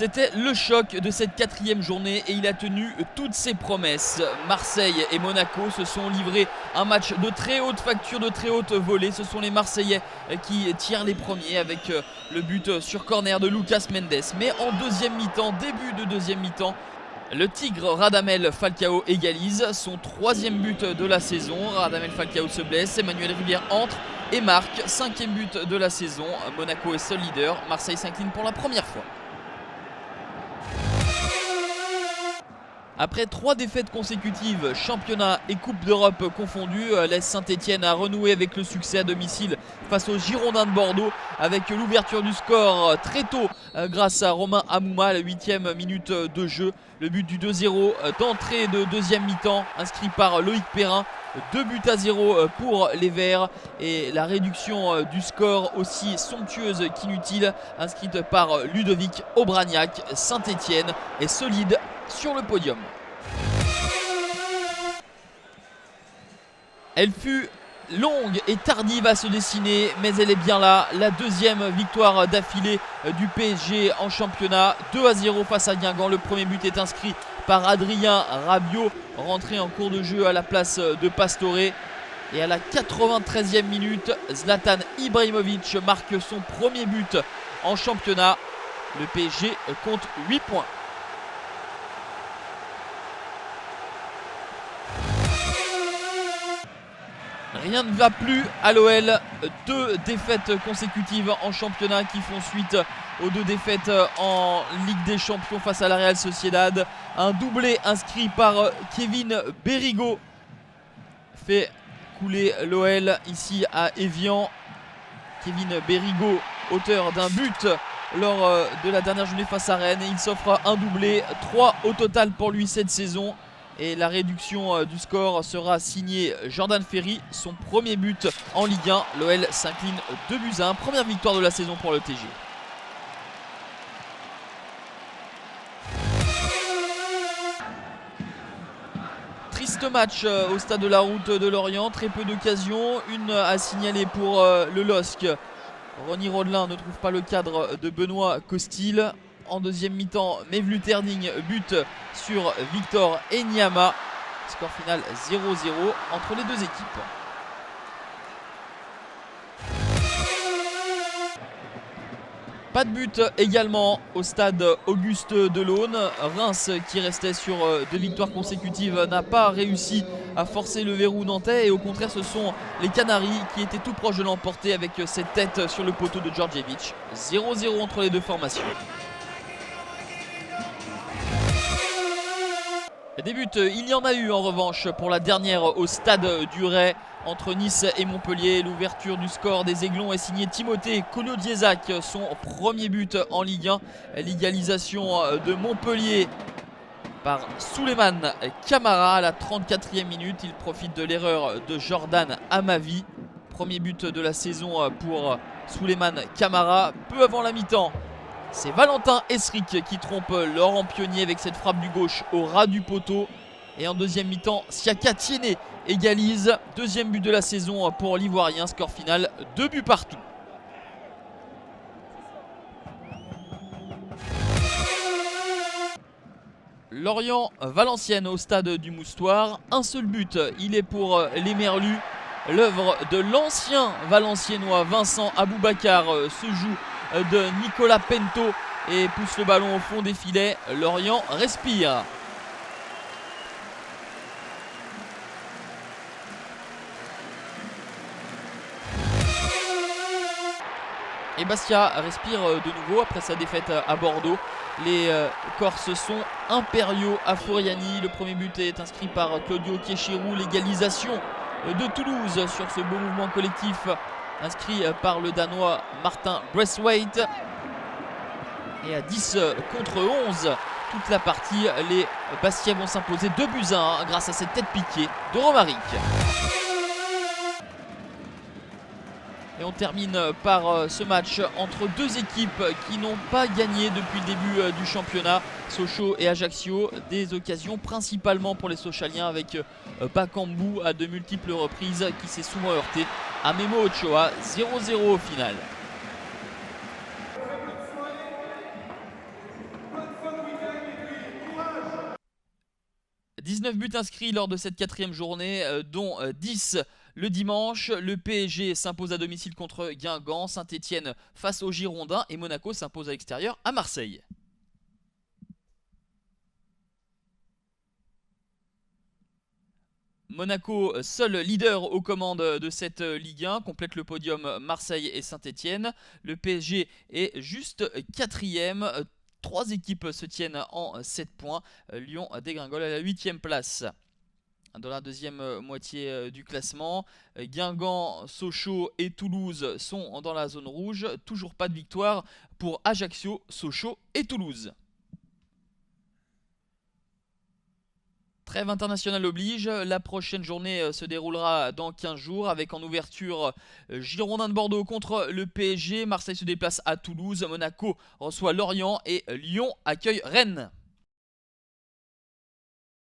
C'était le choc de cette 4e journée et il a tenu toutes ses promesses. Marseille et Monaco se sont livrés un match de très haute facture, de très haute volée. Ce sont les Marseillais qui tirent les premiers avec le but sur corner de Lucas Mendes. Mais en deuxième mi-temps, début de deuxième mi-temps, le Tigre Radamel Falcao égalise son 3e but de la saison. Radamel Falcao se blesse, Emmanuel Rivière entre et marque 5e but de la saison. Monaco est seul leader, Marseille s'incline pour la première fois. Après 3 défaites consécutives, championnat et Coupe d'Europe confondues, l'AS Saint-Etienne a renoué avec le succès à domicile face aux Girondins de Bordeaux avec l'ouverture du score très tôt grâce à Romain Hamouma à la 8e minute de jeu. Le but du 2-0 d'entrée de deuxième mi-temps inscrit par Loïc Perrin. 2-0 pour les Verts et la réduction du score aussi somptueuse qu'inutile inscrite par Ludovic Obraniak. Saint-Etienne est solide sur le podium. Elle fut longue et tardive à se dessiner, mais elle est bien là. La 2e victoire d'affilée du PSG en championnat. 2-0 face à Guingamp. Le premier but est inscrit par Adrien Rabiot, rentré en cours de jeu à la place de Pastore. Et à la 93e minute, Zlatan Ibrahimovic marque son premier but en championnat. Le PSG compte 8 points. Rien ne va plus à l'OL. 2 défaites consécutives en championnat qui font suite aux 2 défaites en Ligue des Champions face à la Real Sociedad. Un doublé inscrit par Kevin Berigo fait couler l'OL ici à Évian. Kevin Berigo, auteur d'un but lors de la dernière journée face à Rennes. Et il s'offre un doublé, 3 au total pour lui cette saison. Et la réduction du score sera signée Jordan Ferry, son premier but en Ligue 1. L'OL s'incline 2-1, première victoire de la saison pour le TG. Triste match au stade de la Route de Lorient, très peu d'occasions, une à signaler pour le LOSC. Ronny Rodelin ne trouve pas le cadre de Benoît Costil. En deuxième mi-temps, Mevlut Erding but sur Victor Enyama. Score final 0-0 entre les deux équipes. Pas de but également au stade Auguste Delaune. Reims, qui restait sur 2 victoires consécutives, n'a pas réussi à forcer le verrou nantais. Et au contraire, ce sont les Canaries qui étaient tout proches de l'emporter avec cette tête sur le poteau de Djordjevic. 0-0 entre les deux formations. Des buts, il y en a eu en revanche pour la dernière au stade du Ray entre Nice et Montpellier. L'ouverture du score des Aiglons est signée Timothée Kono-Diezac, son premier but en Ligue 1. L'égalisation de Montpellier par Souleymane Camara à la 34e minute. Il profite de l'erreur de Jordan Amavi. Premier but de la saison pour Souleymane Camara. Peu avant la mi-temps, c'est Valentin Esric qui trompe Laurent Pionnier avec cette frappe du gauche au ras du poteau. Et en deuxième mi-temps, Siaka Tiéné égalise. 2e but de la saison pour l'Ivoirien. Score final 2 buts partout. Lorient-Valenciennes au stade du Moustoir. Un seul but, il est pour les Merlus. L'œuvre de l'ancien Valenciennois Vincent Aboubakar se joue de Nicolas Pento et pousse le ballon au fond des filets. Lorient respire. Et Bastia respire de nouveau après sa défaite à Bordeaux. Les Corses sont impériaux à Furiani. Le premier but est inscrit par Claudio Kieshirou. L'égalisation de Toulouse sur ce beau mouvement collectif inscrit par le Danois Martin Braithwaite. Et à 10 contre 11, toute la partie, les Bastiais vont s'imposer 2-1 grâce à cette tête piquée de Romaric. Et on termine par ce match entre 2 équipes qui n'ont pas gagné depuis le début du championnat. Sochaux et Ajaccio, des occasions principalement pour les Sochaliens avec Bakambu à de multiples reprises qui s'est souvent heurté à Memo Ochoa. 0-0 au final. 19 buts inscrits lors de cette 4e journée, dont 10 le dimanche. Le PSG s'impose à domicile contre Guingamp, Saint-Etienne face aux Girondins et Monaco s'impose à l'extérieur à Marseille. Monaco, seul leader aux commandes de cette Ligue 1, complète le podium Marseille et Saint-Etienne. Le PSG est juste 4e. 3 équipes se tiennent en 7 points. Lyon dégringole à la 8e place. Dans la deuxième moitié du classement, Guingamp, Sochaux et Toulouse sont dans la zone rouge. Toujours pas de victoire pour Ajaccio, Sochaux et Toulouse. Trêve internationale oblige, la prochaine journée se déroulera dans 15 jours avec en ouverture Girondins de Bordeaux contre le PSG, Marseille se déplace à Toulouse, Monaco reçoit Lorient et Lyon accueille Rennes.